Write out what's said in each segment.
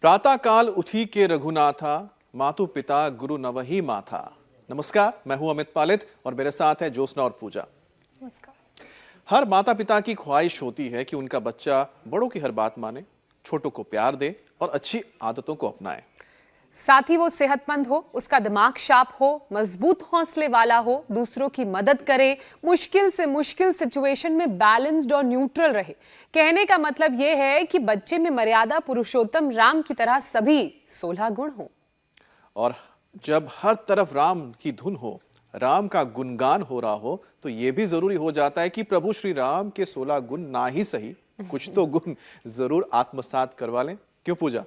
प्रातः काल उठी के रघुनाथा, मातु पिता गुरु नवही माथा। नमस्कार, मैं हूं अमित पालित और मेरे साथ है ज्योत्सना और पूजा। नमस्कार। हर माता पिता की ख्वाहिश होती है कि उनका बच्चा बड़ों की हर बात माने, छोटों को प्यार दे और अच्छी आदतों को अपनाए। साथ ही वो सेहतमंद हो, उसका दिमाग शार्प हो, मजबूत हौसले वाला हो, दूसरों की मदद करे, मुश्किल से मुश्किल सिचुएशन में बैलेंस्ड और न्यूट्रल रहे। कहने का मतलब ये है कि बच्चे में मर्यादा पुरुषोत्तम राम की तरह सभी 16 गुण हो। और जब हर तरफ राम की धुन हो, राम का गुणगान हो रहा हो, तो ये भी जरूरी हो जाता है कि प्रभु श्री राम के 16 गुण ना ही सही, कुछ तो गुण जरूर आत्मसात करवा लें। क्यों पूजा?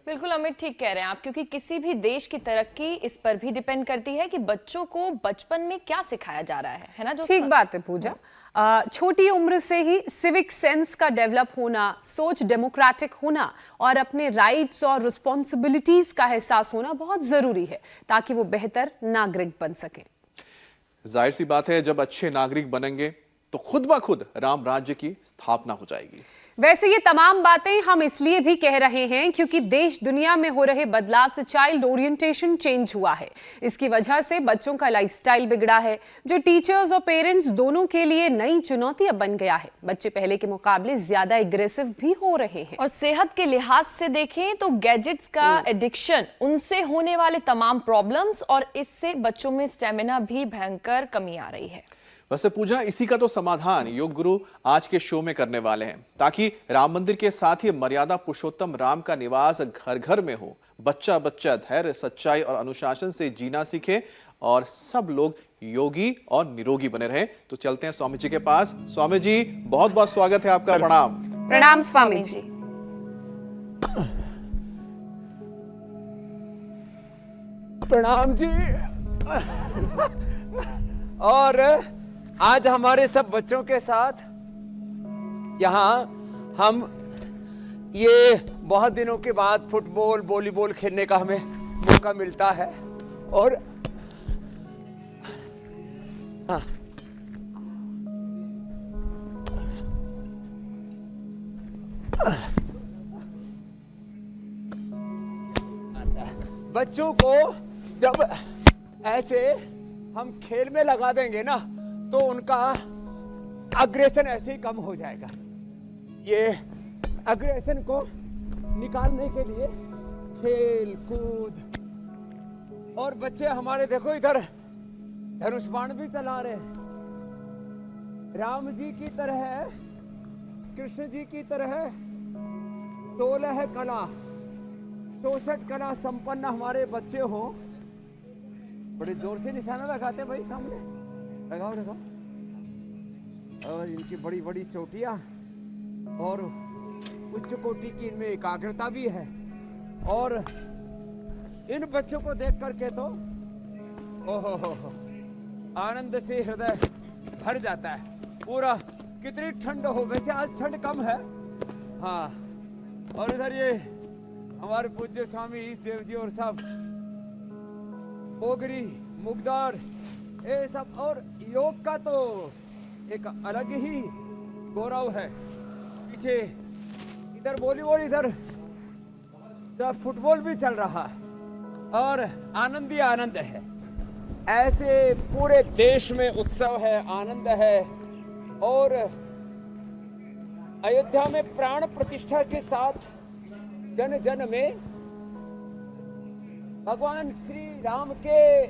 बिल्कुल अमित, ठीक कह रहे हैं आप, क्योंकि किसी भी देश की तरक्की इस पर भी डिपेंड करती है कि बच्चों को बचपन में क्या सिखाया जा रहा है ना? जो ठीक बात है पूजा। छोटी उम्र से ही सिविक सेंस का डेवलप होना, सोच डेमोक्रेटिक होना और अपने राइट्स और रिस्पॉन्सिबिलिटीज का एहसास होना बहुत जरूरी है ताकि वो बेहतर नागरिक बन सके। जाहिर सी बात है, जब अच्छे नागरिक बनेंगे तो खुद ब खुद राम राज्य की स्थापना हो जाएगी। वैसे ये तमाम बातें हम इसलिए भी कह रहे हैं क्योंकि देश दुनिया में हो रहे बदलाव से चाइल्ड ओरिएंटेशन चेंज हुआ है। इसकी वजह से बच्चों का लाइफस्टाइल बिगड़ा है, जो टीचर्स और पेरेंट्स दोनों के लिए नई चुनौती अब बन गया है। बच्चे पहले के मुकाबले ज्यादा एग्रेसिव भी हो रहे हैं। और सेहत के लिहाज से देखें तो गैजेट्स का एडिक्शन, उनसे होने वाले तमाम प्रॉब्लम्स और इससे बच्चों में स्टेमिना भी भयंकर कमी आ रही है। वैसे पूजा, इसी का तो समाधान योग गुरु आज के शो में करने वाले हैं, ताकि राम मंदिर के साथ ही मर्यादा पुरुषोत्तम राम का निवास घर घर में हो। बच्चा बच्चा धैर्य, सच्चाई और अनुशासन से जीना सीखे और सब लोग योगी और निरोगी बने रहे। तो चलते हैं स्वामी जी के पास। स्वामी जी, बहुत बहुत स्वागत है आपका। प्रणाम। प्रणाम स्वामी जी। प्रणाम जी। और आज हमारे सब बच्चों के साथ यहाँ हम ये बहुत दिनों के बाद फुटबॉल वॉलीबॉल खेलने का हमें मौका मिलता है। और हाँ, बच्चों को जब ऐसे हम खेल में लगा देंगे ना तो उनका अग्रेशन ऐसे ही कम हो जाएगा। ये अग्रेशन को निकालने के लिए खेल कूद, और बच्चे हमारे देखो इधर धनुष बाण भी चला रहे हैं। राम जी की तरह, कृष्ण जी की तरह 16 कला 64 कला संपन्न हमारे बच्चे हो। बड़े जोर से निशाना लगाते भाई, सामने लगाओ लगाओ। और इनकी बड़ी बड़ी चोटियां और उच्च कोटि की इनमें एकाग्रता भी है। और इन बच्चों को देख करके तो ओहो आनंद से हृदय भर जाता है पूरा। कितनी ठंड हो, वैसे आज ठंड कम है। हाँ, और इधर ये हमारे पूज्य स्वामी ईश देव जी और सब पोगरी मुगदार ये सब। और योग का तो एक अलग ही गौरव है। पीछे इधर वॉलीबॉल, इधर फुटबॉल भी चल रहा है और आनंद ही आनंद है। ऐसे पूरे देश में उत्सव है, आनंद है। और अयोध्या में प्राण प्रतिष्ठा के साथ जन जन में भगवान श्री राम के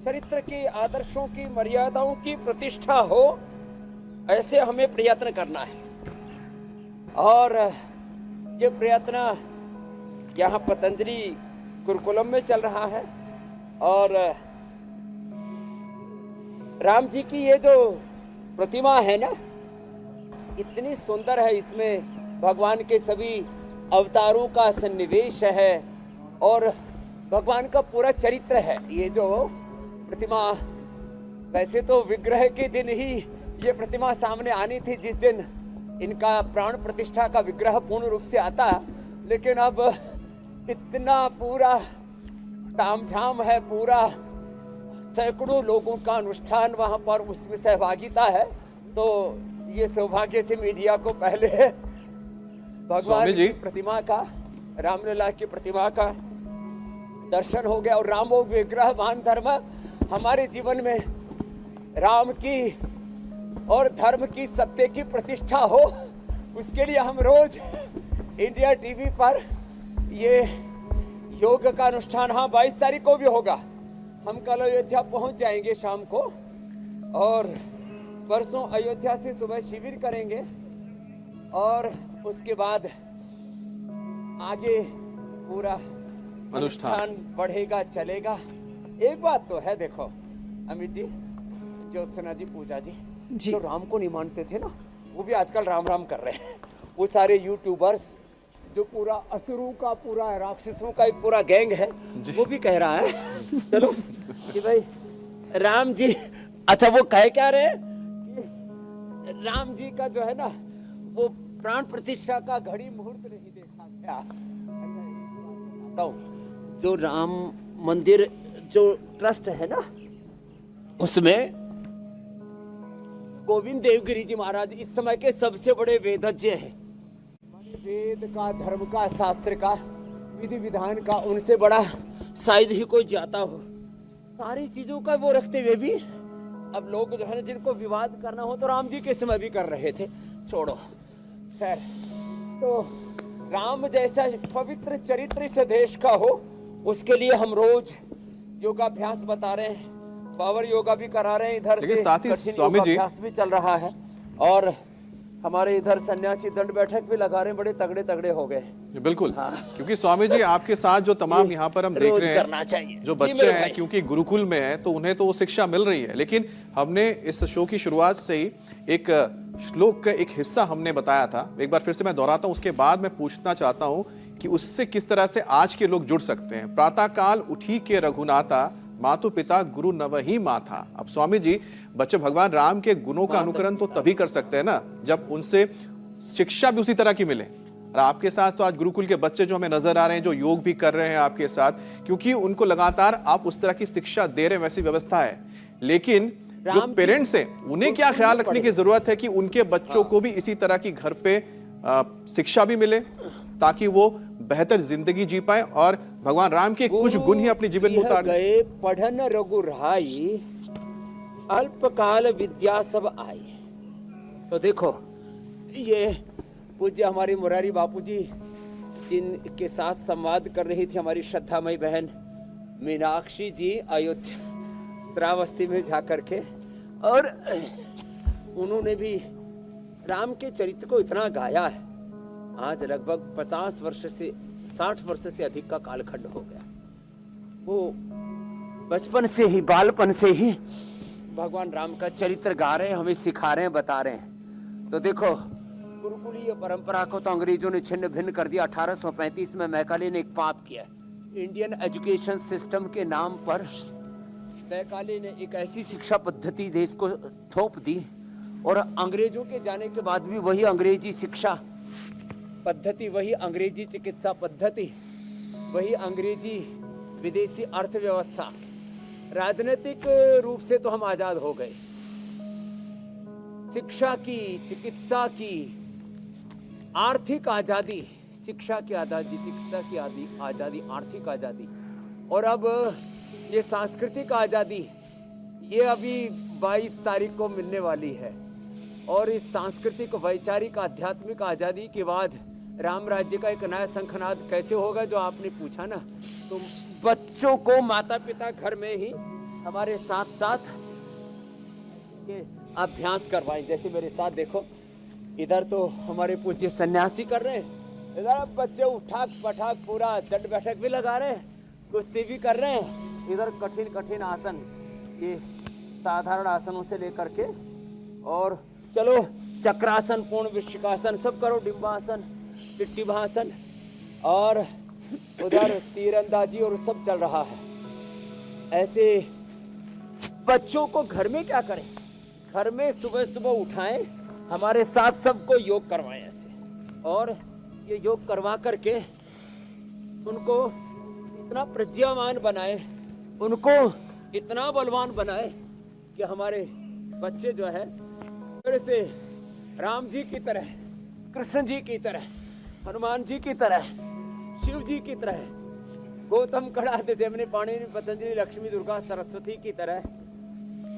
चरित्र की, आदर्शों की, मर्यादाओं की प्रतिष्ठा हो, ऐसे हमें प्रयत्न करना है। और ये प्रयत्न यहाँ पतंजलि गुरुकुलम में चल रहा है। और राम जी की ये जो प्रतिमा है ना, इतनी सुंदर है। इसमें भगवान के सभी अवतारों का सन्निवेश है और भगवान का पूरा चरित्र है। ये जो प्रतिमा, वैसे तो विग्रह के दिन ही ये प्रतिमा सामने आनी थी, जिस दिन इनका प्राण प्रतिष्ठा का विग्रह पूर्ण रूप से आता, लेकिन अब इतना पूरा तामझाम है, पूरा सैकड़ों लोगों का अनुष्ठान वहां पर, उसमें सहभागिता है। तो ये सौभाग्य से मीडिया को पहले भगवान की प्रतिमा का रामलला की प्रतिमा का दर्शन हो गया और रामो विग्रहवान धर्म, हमारे जीवन में राम की और धर्म की सत्य की प्रतिष्ठा हो, उसके लिए हम रोज इंडिया टीवी पर ये योग का अनुष्ठान, हाँ 22 तारीख को भी होगा। हम कल अयोध्या पहुंच जाएंगे शाम को और परसों अयोध्या से सुबह शिविर करेंगे और उसके बाद आगे पूरा अनुष्ठान बढ़ेगा चलेगा। एक बात तो है, देखो अमित जी, ज्योत्सना जी, पूजा जी, जो राम को नहीं मानते थे ना, वो भी आजकल राम राम कर रहे हैं। वो सारे यूट्यूबर्स जो पूरा असुरों का, पूरा राक्षसों का एक पूरा गैंग है, वो भी कह रहा है चलो कि भाई राम जी, अच्छा वो कह क्या रहे कि राम जी का जो है ना वो प्राण प्रतिष्ठा का घड़ी मुहूर्त नहीं देखा गया। जो राम मंदिर जो ट्रस्ट है ना, उसमें गोविंद देवगिरी जी महाराज इस समय के सबसे बड़े वेदज्ञ हैं। वेद का, धर्म का, शास्त्र का, विधि विधान का उनसे बड़ा शायद ही कोई जाता हो। सारी चीजों का वो रखते हुए भी अब लोग जो है ना, जिनको विवाद करना हो तो राम जी के समय भी कर रहे थे, छोड़ो खैर। तो राम जैसा पवित्र चरित्र इस देश का हो, उसके लिए हम रोज योगाभ्यास बता रहे हैं, पावर योगा भी करा रहे हैं, इधर से साथ ही स्वामी जी योगाभ्यास भी चल रहा है और हमारे इधर सन्यासी दंड बैठक भी लगा रहे हैं, बड़े तगड़े तगड़े हो गए। बिल्कुल, क्योंकि स्वामी जी आपके साथ जो तमाम यहाँ पर हम देख रहे हैं जो बच्चे हैं, क्योंकि गुरुकुल में है तो उन्हें तो वो शिक्षा मिल रही है, लेकिन हमने इस शो की शुरुआत से ही एक श्लोक का एक हिस्सा हमने बताया था। एक बार फिर से मैं दोहराता हूँ, उसके बाद मैं पूछना चाहता हूँ कि उससे किस तरह से आज के लोग जुड़ सकते हैं। प्रातः काल उठी के रघुनाथा, मातु पिता गुरु नवही माथा। अब स्वामी जी, बच्चे भगवान राम के गुणों का अनुकरण तो तभी कर सकते हैं ना जब उनसे शिक्षा भी उसी तरह की मिले। और आपके साथ तो आज गुरुकुल के बच्चे जो हमें नजर आ रहे हैं, जो योग भी कर रहे हैं आपके साथ, क्योंकि उनको लगातार आप उस तरह की शिक्षा दे रहे हैं, वैसी व्यवस्था है। लेकिन जो पेरेंट्स हैं, उन्हें क्या ख्याल रखने की जरूरत है कि उनके बच्चों को भी इसी तरह की घर पे शिक्षा भी मिले, ताकि वो बेहतर जिंदगी जी पाए और भगवान राम के कुछ गुण ही अपने जीवन में उतार गए। पढ़न रघुराई, अल्पकाल विद्या सब आई। तो देखो, ये पूज्य हमारी मुरारी बापू जी जिनके साथ संवाद कर रही थी हमारी श्रद्धामयी बहन मीनाक्षी जी अयोध्या श्रावस्ती में जाकर के, और उन्होंने भी राम के चरित्र को इतना गाया है। आज लगभग 50 वर्ष से 60 वर्ष से अधिक का कालखंड हो गया। वो बचपन से ही, बालपन से ही भगवान राम का चरित्र गा रहे हैं, हमें सिखा रहे हैं, बता रहे हैं। तो देखो, गुरुकुलीय परंपरा को तो अंग्रेजों ने छिन्न भिन्न कर दिया। 1835 में मैकाले ने एक पाप किया। इंडियन एजुकेशन सिस्टम के नाम पर मैकाले ने एक ऐसी शिक्षा पद्धति देश को थोप दी, और अंग्रेजों के जाने के बाद भी वही अंग्रेजी शिक्षा पद्धति, वही अंग्रेजी चिकित्सा पद्धति, वही अंग्रेजी विदेशी अर्थव्यवस्था। राजनीतिक रूप से तो हम आजाद हो गए, शिक्षा की, चिकित्सा की, आर्थिक आजादी, शिक्षा की आजादी, चिकित्सा की आजादी, आर्थिक आजादी, और अब ये सांस्कृतिक आजादी, ये अभी 22 तारीख को मिलने वाली है। और इस सांस्कृतिक, वैचारिक, आध्यात्मिक आजादी के बाद राम राज्य का एक नया शंखनाद कैसे होगा, जो आपने पूछा ना। तो बच्चों को माता पिता घर में ही हमारे साथ साथ ये अभ्यास करवाएं। जैसे मेरे साथ देखो, इधर तो हमारे पूज्य सन्यासी कर रहे हैं, इधर बच्चे उठाक पठाक पूरा दंड बैठक भी लगा रहे हैं, कुश्ती भी कर रहे हैं। इधर कठिन कठिन आसन, ये साधारण आसनों से लेकर के, और चलो चक्रासन, पूर्ण वृश्चिकासन सब करो, डिम्बासन, टिट्टिभासन, और उधर तीरंदाजी, और सब चल रहा है। ऐसे बच्चों को घर में क्या करें, घर में सुबह सुबह उठाएं, हमारे साथ सबको योग करवाएं ऐसे, और ये योग करवा करके उनको इतना प्रज्ञावान बनाए, उनको इतना बलवान बनाए कि हमारे बच्चे जो है फिर से राम जी की तरह, कृष्ण जी की तरह, हनुमान जी की तरह, शिव जी की तरह, गौतम कड़ाह जमनी पाणिनि पतंजलि लक्ष्मी दुर्गा सरस्वती की तरह,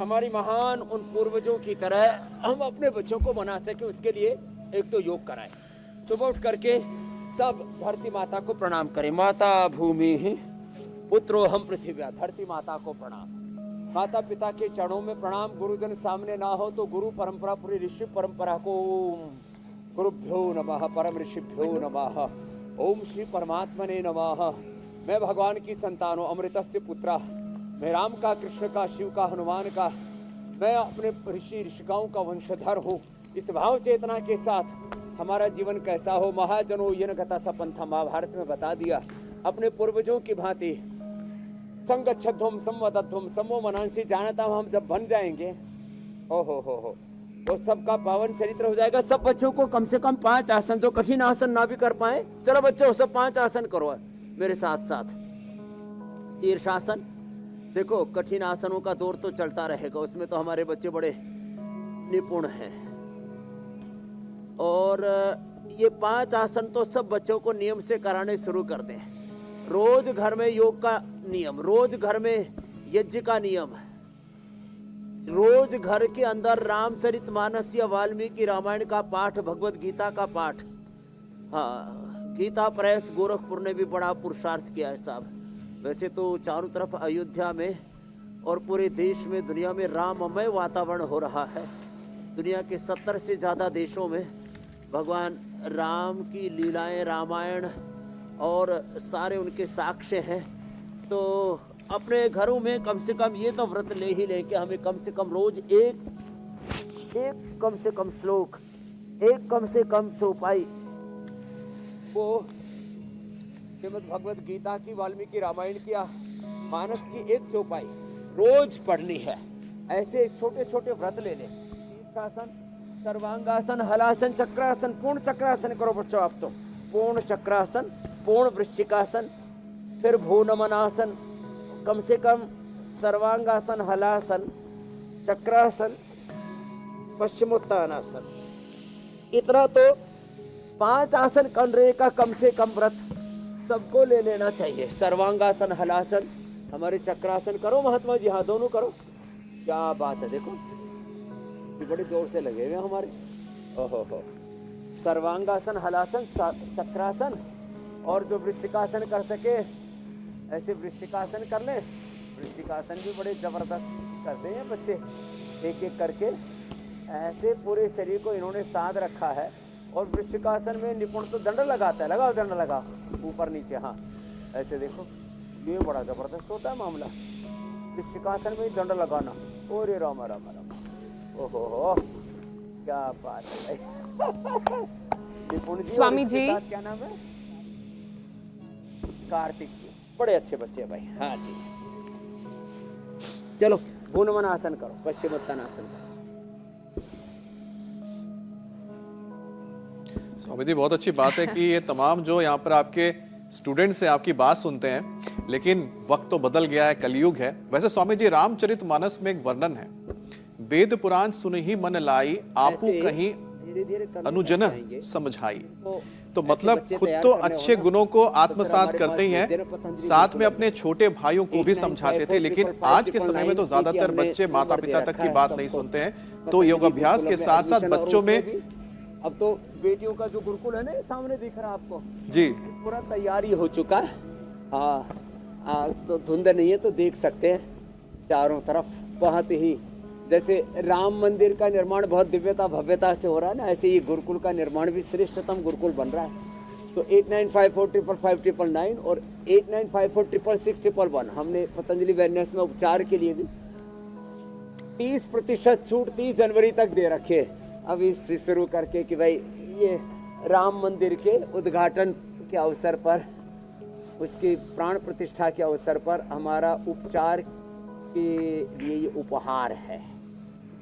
हमारी महान उन पूर्वजों की तरह हम अपने बच्चों को बना सके, उसके लिए एक तो योग कराएं। सुबह उठ करके सब धरती माता को प्रणाम करें। माता भूमि पुत्रो हम पृथ्व्या, धरती माता को प्रणाम। माता पिता के चरणों में प्रणाम। गुरुजन सामने ना हो तो गुरु परंपरा, पूरी ऋषि परंपरा को गुरुभ्यो नमः, परम ऋषिभ्यो नमः, ओम श्री परमात्मने नमः। मैं भगवान की संतान हूँ, अमृतस्य पुत्रा, मैं राम का, कृष्ण का, शिव का, हनुमान का, मैं अपने ऋषि ऋषिकाओं का वंशधर हूँ। इस भाव चेतना के साथ हमारा जीवन कैसा हो। महाजनो येन गता स पंथा, महाभारत में बता दिया। अपने पूर्वजों की भांति संगच्छध्वम संवदध्वम समो मनांसी, जानता हूँ हम जब बन जाएंगे हो तो सबका पावन चरित्र हो जाएगा। सब बच्चों को कम से कम 5 आसन, जो कठिन आसन ना भी कर पाए, चलो बच्चों सब 5 आसन करो मेरे साथ साथ। शीर्षासन, देखो कठिन आसनों का दौर तो चलता रहेगा, उसमें तो हमारे बच्चे बड़े निपुण हैं। और ये 5 आसन तो सब बच्चों को नियम से कराने शुरू कर दें। रोज घर में योग का नियम, रोज घर में यज्ञ का नियम, रोज घर के अंदर रामचरितमानस या वाल्मीकि रामायण का पाठ, भगवत गीता का पाठ। हाँ, गीता प्रेस गोरखपुर ने भी बड़ा पुरुषार्थ किया है साहब। वैसे तो चारों तरफ अयोध्या में और पूरे देश में, दुनिया में राममय वातावरण हो रहा है। दुनिया के 70 से ज़्यादा देशों में भगवान राम की लीलाएं, रामायण और सारे उनके साक्ष्य हैं। तो अपने घरों में कम से कम ये तो व्रत ले ही लें कि हमें कम से कम रोज एक कम से कम श्लोक, एक कम से कम चौपाई वो श्रीमद् भगवत गीता की, वाल्मीकि रामायण की, मानस की एक चौपाई रोज पढ़नी है। ऐसे छोटे छोटे व्रत ले लें। शीर्षासन, सर्वांगासन, हलासन, चक्रासन, पूर्ण चक्रासन करो बच्चों आप तो। पूर्ण चक्रासन, पूर्ण वृश्चिकासन, फिर भूनमनासन, कम से कम सर्वांगासन, हलासन, चक्रासन, पश्चिमोत्तानासन, इतना तो 5 आसन करने का कम से कम व्रत सबको ले लेना चाहिए। सर्वांगासन, हलासन, हमारे चक्रासन करो महात्मा जी, हाँ दोनों करो। क्या बात है, देखो बड़े जोर से लगे हुए हमारे। ओहो, सर्वांगासन, हलासन, चक्रासन, और जो वृश्चिकासन कर सके ऐसे वृश्चिकासन कर ले। वृश्चिकासन भी बड़े जबरदस्त करते हैं बच्चे, एक एक करके ऐसे पूरे शरीर को इन्होंने साध रखा है। और वृश्चिकासन में निपुण तो दंड लगाता है, लगाओ दंड लगाओ, ऊपर नीचे, हाँ ऐसे देखो, ये बड़ा जबरदस्त होता है मामला। वृश्चिकासन में दंड लगाना, ओरे राम राम राम, ओहो क्या बात है निपुण जी। स्वामी जी, क्या नाम है? कार्तिक जी, बड़े अच्छे बच्चे भाई। हाँ जी, चलो भूनमनासन करो, पश्चिमोत्तानासन करो। स्वामी जी, बहुत अच्छी बात है कि ये तमाम जो यहाँ पर आपके स्टूडेंट्स हैं आपकी बात सुनते हैं, लेकिन वक्त तो बदल गया है, कलयुग है। वैसे स्वामी जी, रामचरितमानस में एक वर्णन है, वेद पुराण सुन ही मन लाई, आपू कहीं अनुजन समझाई। तो मतलब खुद तो अच्छे गुणों को आत्मसात करते ही हैं, साथ में अपने छोटे भाइयों को भी समझाते थे। लेकिन आज के समय में तो ज्यादातर बच्चे माता पिता तक की बात नहीं सुनते हैं। तो योग अभ्यास के साथ साथ बच्चों में, अब तो बेटियों का जो गुरुकुल है ना, सामने दिख रहा है आपको जी, पूरा तैयारी हो चुका है। हाँ, आज तो धुंध नहीं है तो देख सकते हैं चारों तरफ बहुत ही, जैसे राम मंदिर का निर्माण बहुत दिव्यता भव्यता से हो रहा है ना, ऐसे ही गुरुकुल का निर्माण भी श्रेष्ठतम गुरुकुल बन रहा है। तो 8954555599 और 8954666611 हमने पतंजलि वेलनेस में उपचार के लिए भी 30% छूट 30 जनवरी तक दे रखे। अब इससे शुरू करके कि भाई ये राम मंदिर के उद्घाटन के अवसर पर, उसकी प्राण प्रतिष्ठा के अवसर पर हमारा उपचार के लिए ये उपहार है।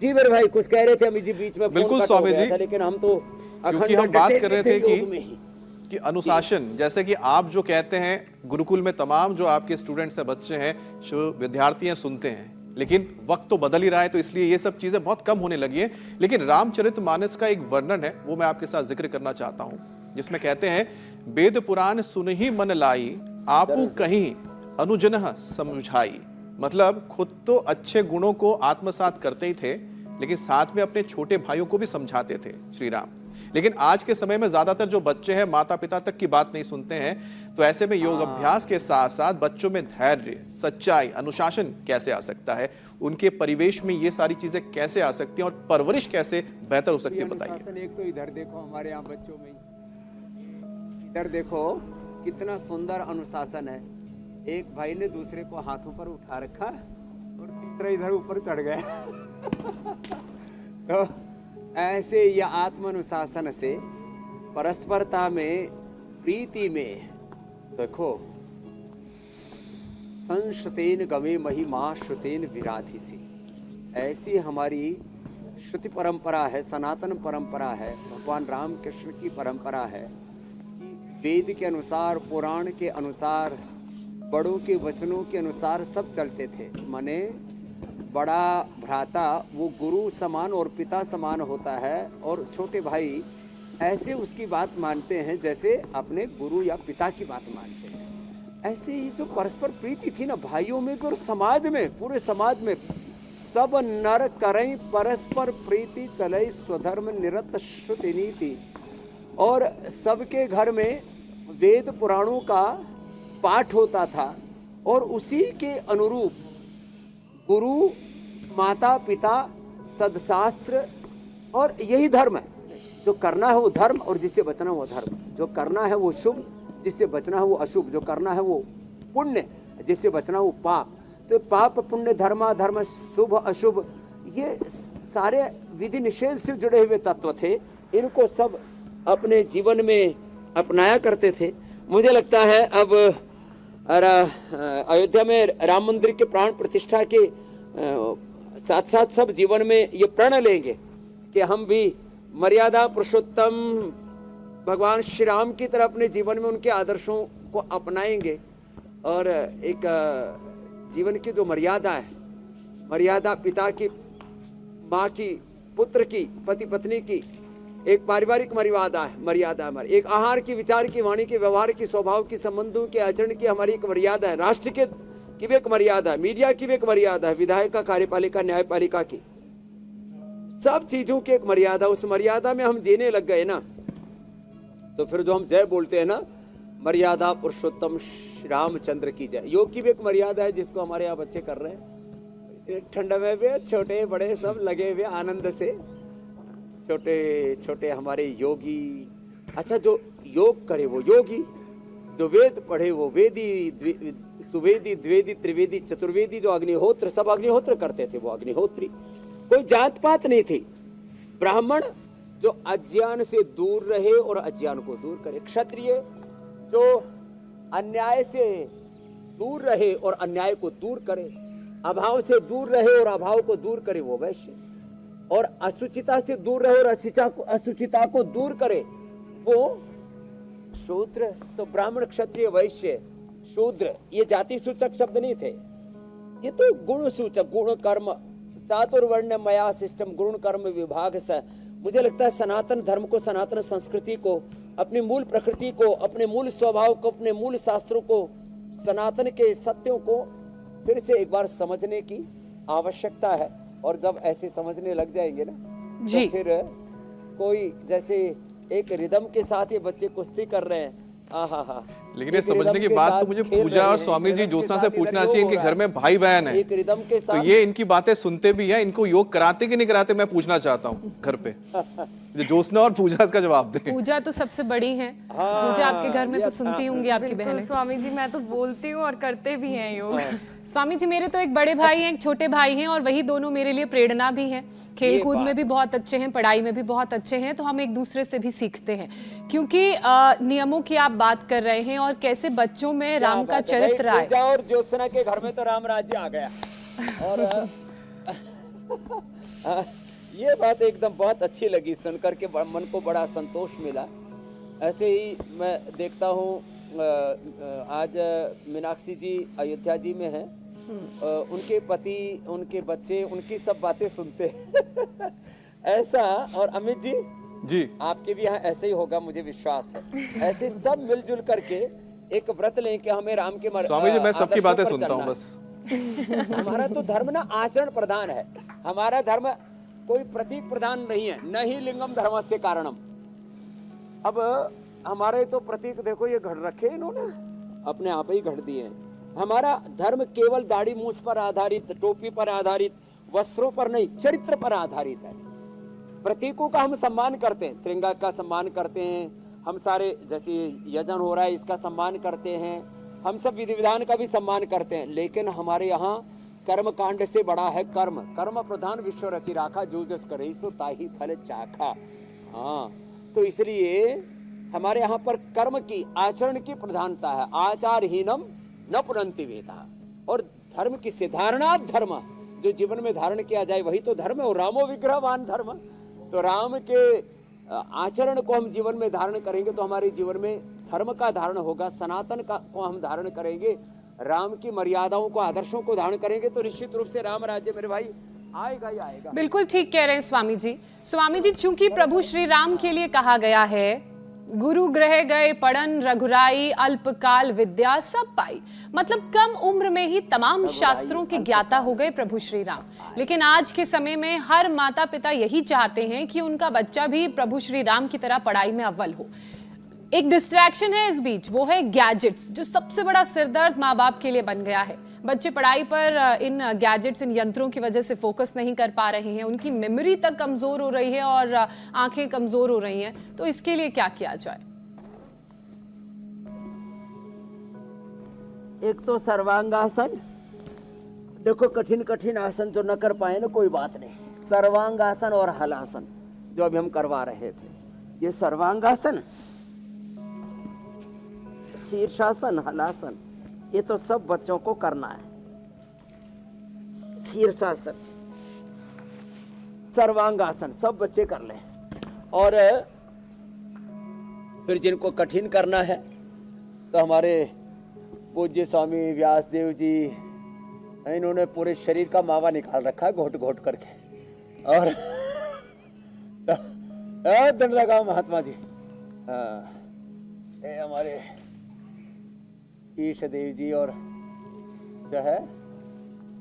जी मेरे भाई कुछ कह रहे थे अमित जी बीच में? बिल्कुल स्वामी जी, लेकिन हम तो क्योंकि हम बात कर रहे थे कि अनुशासन, जैसे कि आप जो कहते हैं गुरुकुल में तमाम जो आपके स्टूडेंट्स हैं, बच्चे हैं, जो विद्यार्थी हैं, सुनते हैं, लेकिन वक्त तो बदल ही रहा है, तो इसलिए ये सब चीजें बहुत कम होने लगी हैं। लेकिन रामचरितमानस का एक वर्णन है, वो मैं आपके साथ जिक्र करना चाहता हूं, जिसमें कहते हैं वेद पुराण सुनहि मन लाई, आपू कहीं अनुजन समझाई। मतलब खुद तो अच्छे गुणों को आत्मसात करते ही थे, लेकिन साथ में अपने छोटे भाइयों को भी समझाते थे श्री राम। लेकिन आज के समय में ज्यादातर जो बच्चे हैं माता पिता तक की बात नहीं सुनते हैं, तो ऐसे में योग अभ्यास के साथ साथ बच्चों में धैर्य, सच्चाई, अनुशासन कैसे आ सकता है, उनके परिवेश में ये सारी चीजें कैसे आ सकती हैं और परवरिश कैसे बेहतर हो सकती है, बताइए। अनुशासन एक तो इधर देखो हमारे यहाँ बच्चों में, इधर देखो कितना सुंदर अनुशासन है। एक भाई ने दूसरे को हाथों पर उठा रखा और तीसरा इधर ऊपर चढ़ गया। तो ऐसे ये आत्म अनुशासन से परस्परता में, प्रीति में, देखो संश्रुतेन गमे महिमा श्रुतेन विराधिसी, ऐसी हमारी श्रुति परंपरा है, सनातन परंपरा है, भगवान राम कृष्ण की परंपरा है कि वेद के अनुसार, पुराण के अनुसार, बड़ों के वचनों के अनुसार सब चलते थे। माने बड़ा भ्राता वो गुरु समान और पिता समान होता है, और छोटे भाई ऐसे उसकी बात मानते हैं जैसे अपने गुरु या पिता की बात मानते हैं। ऐसे ही जो परस्पर प्रीति थी ना भाइयों में भी और समाज में, पूरे समाज में, सब नर करें परस्पर प्रीति चले स्वधर्म निरत श्रुति नीति। और सबके घर में वेद पुराणों का पाठ होता था और उसी के अनुरूप गुरु, माता पिता, सदशास्त्र, और यही धर्म है। जो करना है वो धर्म और जिससे बचना वो धर्म। जो करना है वो शुभ, जिससे बचना है वो अशुभ। जो करना है वो पुण्य, जिससे बचना वो पाप। तो पाप पुण्य धर्माधर्म शुभ अशुभ ये सारे विधि निषेध से जुड़े हुए तत्व थे। इनको सब अपने जीवन में अपनाया करते थे। मुझे लगता है अब अयोध्या में राम मंदिर के प्राण प्रतिष्ठा के साथ साथ सब जीवन में ये प्रण लेंगे कि हम भी मर्यादा पुरुषोत्तम भगवान श्री राम की तरह अपने जीवन में उनके आदर्शों को अपनाएंगे। और एक जीवन की जो मर्यादा है, मर्यादा पिता की, माँ की, पुत्र की, पति पत्नी की, एक पारिवारिक मर्यादा है, मर्यादा हमारी एक आहार की, विचार की, वाणी की, व्यवहार की, स्वभाव की, संबंधों के आचरण की हमारी एक मर्यादा है। राष्ट्र की भी एक मर्यादा है, मीडिया की भी एक मर्यादा है, विधायिका, कार्यपालिका, न्यायपालिका की, सब चीजों की एक मर्यादा। उस मर्यादा में हम जीने लग गए ना, तो फिर जो हम जय बोलते हैं ना, मर्यादा पुरुषोत्तम श्री रामचंद्र की जय। योग की भी एक मर्यादा है जिसको हमारे यहाँ बच्चे कर रहे हैं। ठंड में भी छोटे बड़े सब लगे हुए आनंद से, छोटे छोटे हमारे योगी। अच्छा, जो योग करे वो योगी, जो वेद पढ़े वो वेदी, सुवेदी, द्विवेदी, त्रिवेदी, चतुर्वेदी। जो अग्निहोत्र, सब अग्निहोत्र करते थे वो अग्निहोत्री। कोई जात पात नहीं थी। ब्राह्मण जो अज्ञान से दूर रहे और अज्ञान को दूर करे, क्षत्रिय जो अन्याय से दूर रहे और अन्याय को दूर करे, अभाव से दूर रहे और अभाव को दूर करे वो वैश्य, और असुचिता से दूर रहे और असुचिता को दूर करे वो शूद्र। तो ब्राह्मण, क्षत्रिय, वैश्य, शूद्र ये जाति सूचक शब्द नहीं थे, ये तो गुण सूचक, गुण कर्म चातुर्वर्ण मया सिस्टम गुण कर्म विभाग से। मुझे लगता है सनातन धर्म को, सनातन संस्कृति को, अपनी मूल प्रकृति को, अपने मूल स्वभाव को, अपने मूल शास्त्रों को, सनातन के सत्यों को फिर से एक बार समझने की आवश्यकता है। और जब ऐसे समझने लग जाएंगे ना, तो फिर कोई जैसे एक रिदम के साथ ये बच्चे कुश्ती कर रहे हैं। लेकिन ये समझने की बात तो मुझे पूजा और स्वामी जी ज्योत्सना से पूछना चाहिए। इनके घर में भाई बहन है, एक रिदम के साथ, तो ये इनकी बातें सुनते भी हैं, इनको योग कराते कि नहीं कराते, मैं पूछना चाहता हूँ घर पे। ज्योत्सना और पूजा इसका जवाब दे। पूजा तो सबसे बड़ी है। पूजा आपके घर में तो सुनती होंगी आपकी बहनें। स्वामी जी, मैं तो बोलती हूँ और करते भी हैं योग। स्वामी जी, मेरे तो एक बड़े भाई हैं, एक छोटे भाई हैं, और वही दोनों मेरे लिए प्रेरणा भी हैं। खेल कूद में भी बहुत अच्छे हैं, पढ़ाई में भी बहुत अच्छे हैं, तो हम एक दूसरे से भी सीखते हैं। क्योंकि नियमों की आप बात कर रहे हैं और कैसे बच्चों में राम का चरित्र आए। पूजा और ज्योत्सना के घर में तो राम राज्य आ गया। और ये बात एकदम बहुत अच्छी लगी सुनकर के, मन को बड़ा संतोष मिला। ऐसे ही मैं देखता हूँ आज मीनाक्षी जी अयोध्या जी में हैं, उनके पति, उनके बच्चे, उनकी सब बातें सुनते ऐसा। और अमित जी जी। आपके भी यहाँ ऐसे ही होगा, मुझे विश्वास है। ऐसे सब मिलजुल करके एक व्रत लें कि हमें राम के स्वामी जी, मैं सबकी आदर्शों बातें पर सुनता चलना हूँ है। बस। हमारा तो धर्म ना आचरण प्रधान है। हमारा धर्म कोई प्रतीक प्रधान नहीं है, न ही लिंगम धर्मस्य कारणम। अब हमारे तो प्रतीक देखो, ये घड़ रखे इन्होंने, अपने आप ही घड़ दिए हैं। हमारा धर्म केवल दाढ़ी मूछ पर आधारित, टोपी पर आधारित, वस्त्रों पर नहीं, चरित्र पर आधारित है। प्रतीकों का हम सम्मान करते हैं, तिरंगा का सम्मान करते हैं, हम सारे जैसे यजन हो रहा है इसका सम्मान करते हैं, हम सब विधि विधान का भी सम्मान करते हैं। लेकिन हमारे यहाँ कर्म कांड से बड़ा है कर्म। कर्म प्रधान विश्व रचि राखा, जो जस करे सो ताही फल चाखा। हाँ, तो इसलिए हमारे यहाँ पर कर्म की, आचरण की प्रधानता है। आचारहीनम न पुनन्ति वेदा। और धर्म किससे? धारणात् धर्म, जो जीवन में धारण किया जाए वही तो धर्म है। और रामो विग्रहवान धर्म, तो राम के आचरण को हम जीवन में धारण करेंगे तो हमारे जीवन में धर्म का धारण होगा। सनातन का को हम धारण करेंगे, राम की मर्यादाओं को, आदर्शों को धारण करेंगे तो निश्चित रूप से राम राज्य मेरे भाई आएगा ही आएगा। बिल्कुल ठीक कह रहे हैं स्वामी जी। स्वामी जी, चूंकि प्रभु श्री राम के लिए कहा गया है गुरु ग्रह गए पढ़न रघुराई, अल्पकाल विद्या सब पाई, मतलब कम उम्र में ही तमाम शास्त्रों के ज्ञाता हो गए प्रभु श्री राम। लेकिन आज के समय में हर माता पिता यही चाहते हैं कि उनका बच्चा भी प्रभु श्री राम की तरह पढ़ाई में अव्वल हो। एक डिस्ट्रैक्शन है इस बीच, वो है गैजेट्स, जो सबसे बड़ा सिरदर्द माँ बाप के लिए बन गया है। बच्चे पढ़ाई पर इन गैजेट्स, इन यंत्रों की वजह से फोकस नहीं कर पा रहे हैं, उनकी मेमोरी तक कमजोर हो रही है और आंखें कमजोर हो रही हैं। तो इसके लिए क्या किया जाए? एक तो सर्वांगासन, देखो कठिन कठिन आसन जो न कर पाए ना कोई बात नहीं, सर्वांगासन और हलासन जो अभी हम करवा रहे थे, ये सर्वांगासन, शीर्षासन, हलासन, ये तो सब बच्चों को करना है। शीर्षासन, सर्वांगासन सब बच्चे कर लें। और फिर जिनको कठिन करना है तो हमारे पूज्य स्वामी व्यासदेव जी, इन्होंने पूरे शरीर का मावा निकाल रखा है घोट घोट करके, और दंड लगाओ महात्मा जी। ये हमारे ईश देव जी और जो है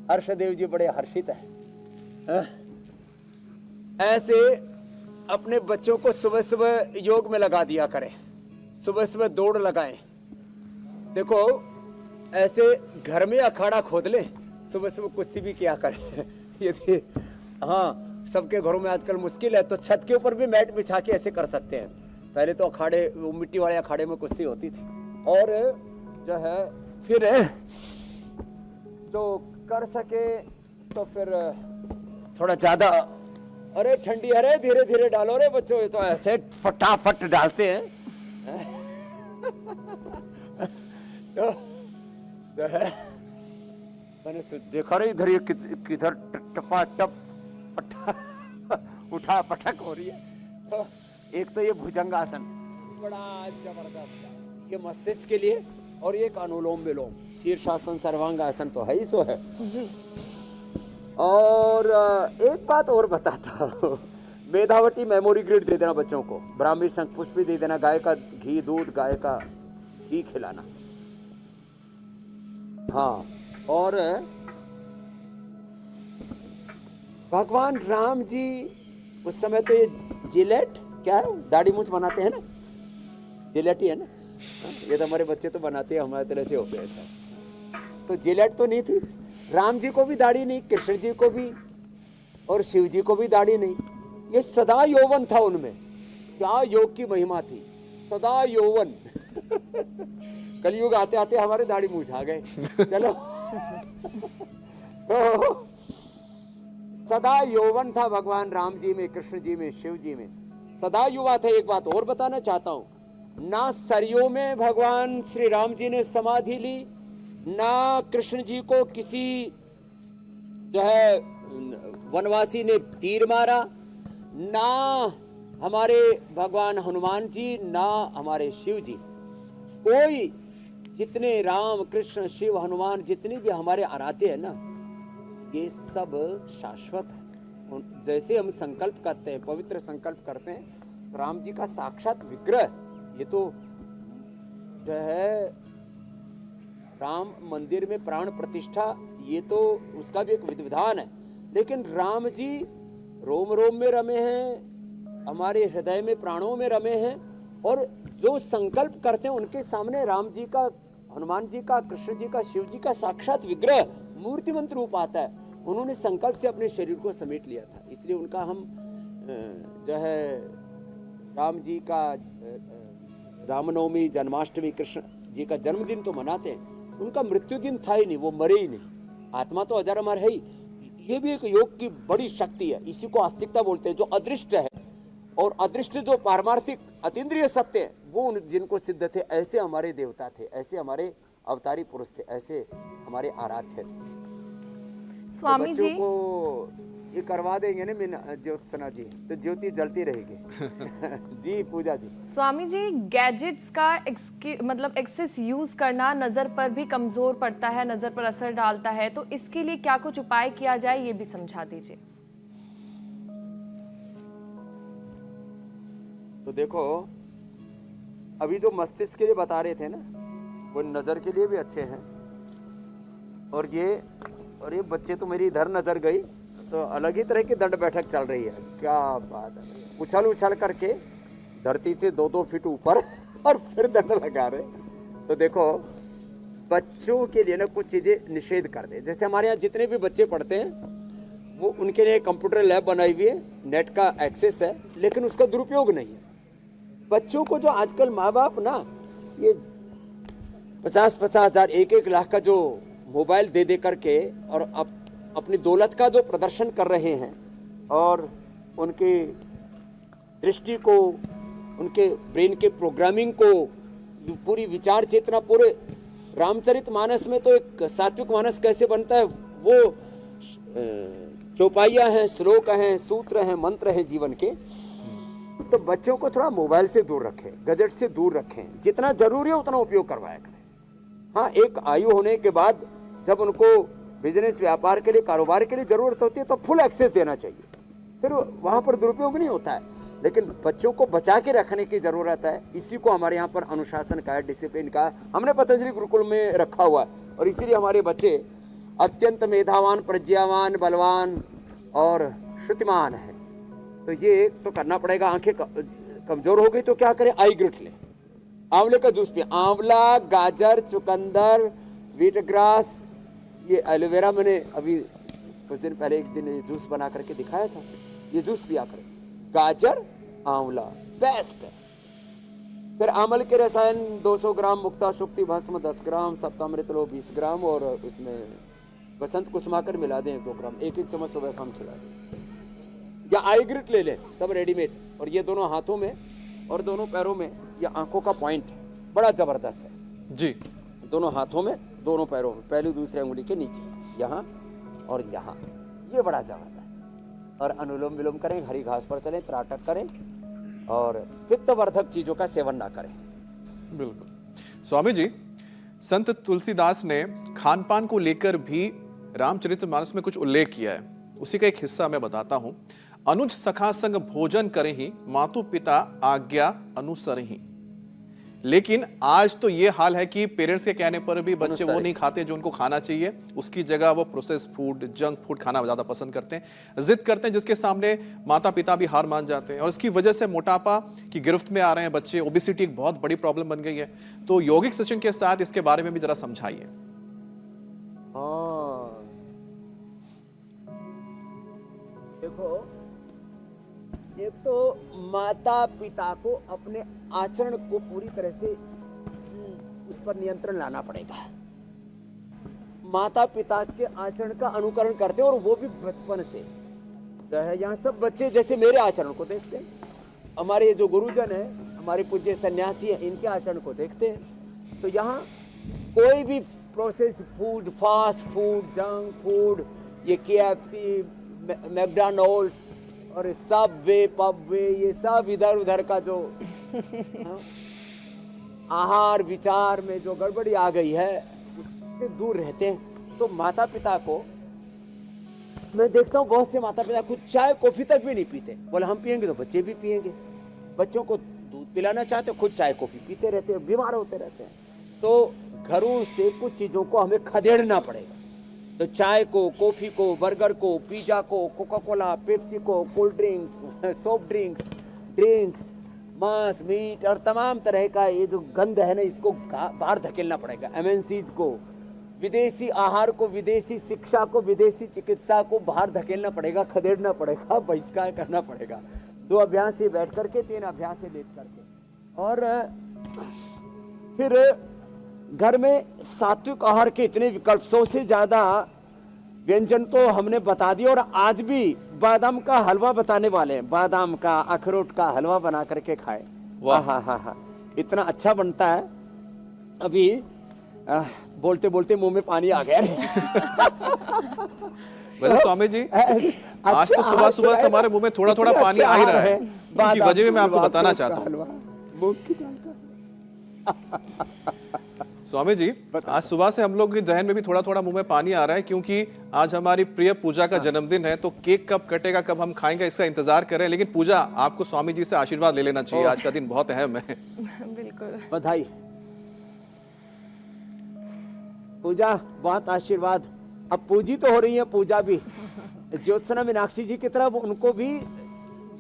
हर्षदेव जी बड़े हर्षित है। ऐसे अपने बच्चों को सुबह सुबह योग में लगा दिया करें, सुबह सुबह दौड़ लगाएं। देखो ऐसे घर में अखाड़ा खोद ले, सुबह सुबह कुश्ती भी किया करें। यदि हाँ, सबके घरों में आजकल मुश्किल है तो छत के ऊपर भी मैट बिछा के ऐसे कर सकते हैं। पहले तो अखाड़े, वो मिट्टी वाले अखाड़े में कुश्ती होती थी। और जो है फिर जो कर सके तो फिर थोड़ा ज्यादा, अरे ठंडी, अरे धीरे धीरे डालो रे बच्चों, ये तो ऐसे फटाफट डालते हैं। तो है मैंने देखा रे इधर ये किधर टपा टप उठा पटक हो रही है। तो एक तो ये भुजंगासन बड़ा जबरदस्त है, ये मस्तिष्क के लिए, और एक अनुलोम विलोम, शीर्षासन, सर्वांगासन तो है ही सो है जी। और एक बात और बताता हूँ, मेधावटी मेमोरी ग्रिड दे देना बच्चों को, ब्राह्मी शंख पुष्प भी दे देना, गाय का घी, दूध गाय का घी खिलाना। हाँ, और भगवान राम जी उस समय तो ये जिलेट क्या है, दाढ़ी मूछ बनाते हैं ना, जिलेट ही है ना। ये तो हमारे बच्चे तो बनाते हैं, हमारे तरह से होते हैं। तो जिलेट तो नहीं थी, राम जी को भी दाढ़ी नहीं, कृष्ण जी को भी और शिव जी को भी दाढ़ी नहीं। ये सदा यौवन था उनमें। क्या योग की महिमा थी, सदा यौवन। कलयुग आते आते हमारे दाढ़ी मूछ आ गए। चलो तो सदा यौवन था भगवान राम जी में, कृष्ण जी में, शिव जी में, सदा युवा थे। एक बात और बताना चाहता हूं, ना सरयू में भगवान श्री राम जी ने समाधि ली, ना कृष्ण जी को किसी जो है वनवासी ने तीर मारा, ना हमारे भगवान हनुमान जी, ना हमारे शिव जी। कोई, जितने राम कृष्ण शिव हनुमान जितने भी हमारे आराध्य है ना, ये सब शाश्वत है। जैसे हम संकल्प करते हैं, पवित्र संकल्प करते हैं, राम जी का साक्षात विग्रह, ये तो जो है राम मंदिर में प्राण प्रतिष्ठा, ये तो उसका भी एक विधि विधान है। लेकिन राम जी रोम रोम में रमे हैं, हमारे हृदय में प्राणों में रमे हैं, और जो संकल्प करते हैं उनके सामने राम जी का, हनुमान जी का, कृष्ण जी का, शिव जी का साक्षात विग्रह मूर्तिमंत रूप आता है। उन्होंने संकल्प से अपने शरीर को समेट लिया था, इसलिए उनका हम जो है राम जी का रामनवमी, जन्माष्टमी, कृष्ण जी का जन्मदिन तो मनाते हैं, उनका मृत्यु दिन था ही नहीं, वो मरे ही नहीं, आत्मा तो अजर अमर है ही। ये भी एक योग की बड़ी शक्ति है, इसी को आस्तिकता बोलते हैं। जो अदृष्ट है और अदृष्ट जो पारमार्थिक अतीन्द्रिय सत्य है, वो जिनको सिद्ध थे, ऐसे हमारे देवता थे, ऐसे हमारे अवतारी पुरुष थे, ऐसे हमारे आराध्य थे। स्वामी तो जी को ये करवा देंगे ना मीना ज्योत्सना जी, तो ज्योति जलती रहेगी। जी पूजा जी। स्वामी जी, गैजेट्स का मतलब एक्सेस यूज करना नजर पर भी कमजोर पड़ता है, नजर पर असर डालता है, तो इसके लिए क्या कुछ उपाय किया जाए, ये भी समझा दीजिए। तो देखो, अभी जो मस्तिष्क के लिए बता रहे थे ना, वो नजर के लिए भी अच्छे हैं। और ये बच्चे तो मेरी इधर नजर गई तो अलग ही तरह की दंड बैठक चल रही है। क्या बात है, उछल उछल करके धरती से 2-2 फीट ऊपर और फिर दंड लगा रहे। तो देखो, बच्चों के लिए ना कुछ चीजें निषेध कर दे। जैसे हमारे यहाँ जितने भी बच्चे पढ़ते हैं, वो उनके लिए कंप्यूटर लैब बनाई हुई है, नेट का एक्सेस है, लेकिन उसका दुरुपयोग नहीं है। बच्चों को जो आजकल माँ बाप ना ये 50-50 हजार, 1-1 लाख का जो मोबाइल दे दे करके और अपनी दौलत का जो प्रदर्शन कर रहे हैं, और उनकी दृष्टि को, उनके ब्रेन के प्रोग्रामिंग को, पूरी विचार चेतना, पूरे रामचरितमानस में तो एक सात्विक मानस कैसे बनता है, वो चौपाइयाँ हैं, श्लोक हैं, सूत्र हैं, मंत्र हैं जीवन के। तो बच्चों को थोड़ा मोबाइल से दूर रखें, गैजेट से दूर रखें, जितना जरूरी है उतना उपयोग करवाया करें। हाँ, एक आयु होने के बाद जब उनको बिजनेस, व्यापार के लिए, कारोबार के लिए जरूरत होती है तो फुल एक्सेस देना चाहिए, फिर वहाँ पर दुरुपयोग नहीं होता है। लेकिन बच्चों को बचा के रखने की जरूरत है। इसी को हमारे यहाँ पर अनुशासन का, डिसिप्लिन का हमने पतंजलि गुरुकुल में रखा हुआ है, और इसीलिए हमारे बच्चे अत्यंत मेधावान, प्रज्ञावान, बलवान और श्रुतिमान है। तो ये तो करना पड़ेगा। आंखें कमजोर हो गई तो क्या करें? आई ग्रिट लें, आंवले का जूस पिए। आंवला, गाजर, चुकंदर, व्हीट ग्रास, ये एलोवेरा, मैंने अभी कुछ दिन पहले एक दिन ये जूस बना करके दिखाया था, ये जूस पिया करें। गाजर, आंवला बेस्ट है। फिर आमल के रसायन 200 ग्राम, मुक्ता शुक्ति भस्म 10 ग्राम, सप्तामृत लो 20 ग्राम, और उसमें बसंत कुसुमाकर मिला दें 2 ग्राम, 1-1 चम्मच सुबह शाम खिला दें। या आई ग्रिट ले लें, सब रेडीमेड। और ये दोनों हाथों में और दोनों पैरों में, ये आंखों का पॉइंट बड़ा जबरदस्त है जी। दोनों हाथों में, दोनों पैरों में, पहली दूसरी अंगुली के नीचे, यहाँ और यहाँ, ये बड़ा जबरदस्त। और अनुलोम विलोम करें, हरी घास पर चलें, त्राटक करें, और पित्तवर्धक चीजों का सेवन ना करें। बिल्कुल। स्वामी जी, संत तुलसीदास ने खान पान को लेकर भी रामचरितमानस में कुछ उल्लेख किया है, उसी का एक हिस्सा मैं बताता हूं। अनुज सखा संग भोजन करही, मातु पिता आज्ञा अनुसरही। लेकिन आज तो ये हाल है कि पेरेंट्स के कहने पर भी बच्चे वो नहीं खाते जो उनको खाना चाहिए, उसकी जगह वो प्रोसेस फूड, जंक फूड खाना ज्यादा पसंद करते हैं, जिद करते हैं, जिसके सामने माता पिता भी हार मान जाते हैं, और इसकी वजह से मोटापा की गिरफ्त में आ रहे हैं बच्चे। ओबेसिटी एक बहुत बड़ी प्रॉब्लम बन गई है। तो यौगिक सेशन के साथ इसके बारे में भी जरा समझाइए। देखो, एक तो माता पिता को अपने आचरण को पूरी तरह से उस पर नियंत्रण लाना पड़ेगा। माता पिता के आचरण का अनुकरण करते हैं, और वो भी बचपन से। यहाँ सब बच्चे जैसे मेरे आचरण को देखते हैं, हमारे जो गुरुजन है, हमारे पूज्य सन्यासी हैं, इनके आचरण को देखते हैं। तो यहाँ कोई भी processed food, fast food, junk food, ये KFC, मैकडॉनल्ड्स और सबवे, पबवे, ये सब इधर उधर का जो आहार विचार में जो गड़बड़ी आ गई है, उससे दूर रहते हैं। तो माता पिता को मैं देखता हूँ, बहुत से माता पिता खुद चाय कॉफी तक भी नहीं पीते, बोले हम पियेंगे तो बच्चे भी पियेंगे। बच्चों को दूध पिलाना चाहते हो, खुद चाय कॉफी पीते रहते हैं, बीमार होते रहते हैं। तो घरों से कुछ चीजों को हमें खदेड़ना पड़ेगा। तो चाय को, कॉफी को, बर्गर को, पिज्जा को, कोका कोला, पेप्सी को, कोल्ड ड्रिंक, सॉफ्ट ड्रिंक्स, मांस, मीट और तमाम तरह का ये जो गंद है ना, इसको बाहर धकेलना पड़ेगा। एमएनसीज को, विदेशी आहार को, विदेशी शिक्षा को, विदेशी चिकित्सा को बाहर धकेलना पड़ेगा, खदेड़ना पड़ेगा, बहिष्कार करना पड़ेगा। 2 अभ्यास से बैठ करके, 3 अभ्यास से लेट करके। और फिर घर में सात्विक आहार के इतने विकल्प, 100 से ज्यादा व्यंजन तो हमने बता दिए। और आज भी बादाम का हलवा बताने वाले हैं। बादाम का, अखरोट का हलवा बना करके खाए। हाँ, इतना अच्छा बनता है। अभी बोलते बोलते मुंह में पानी आ गया। वैसे स्वामी जी, आज तो सुबह सुबह से हमारे मुंह में थोड़ा थोड़ा पानी आ ही रहा है। इसकी वजह भी मैं आपको बताना चाहता हूँ। स्वामी जी, आज सुबह से हम लोग के जहन में भी थोड़ा थोड़ा मुंह में पानी आ रहा है, क्योंकि आज हमारी प्रिय पूजा का जन्मदिन है। तो केक कब कटेगा, कब हम खाएंगे, इसका इंतजार कर रहे हैं। लेकिन पूजा, आपको स्वामी जी से आशीर्वाद ले लेना चाहिए। आज का दिन बहुत अहम है। बिल्कुल, बधाई। पूजा, बहुत आशीर्वाद। अब पूजी तो हो रही है पूजा भी। ज्योत्सना मीनाक्षी जी की तरफ, उनको भी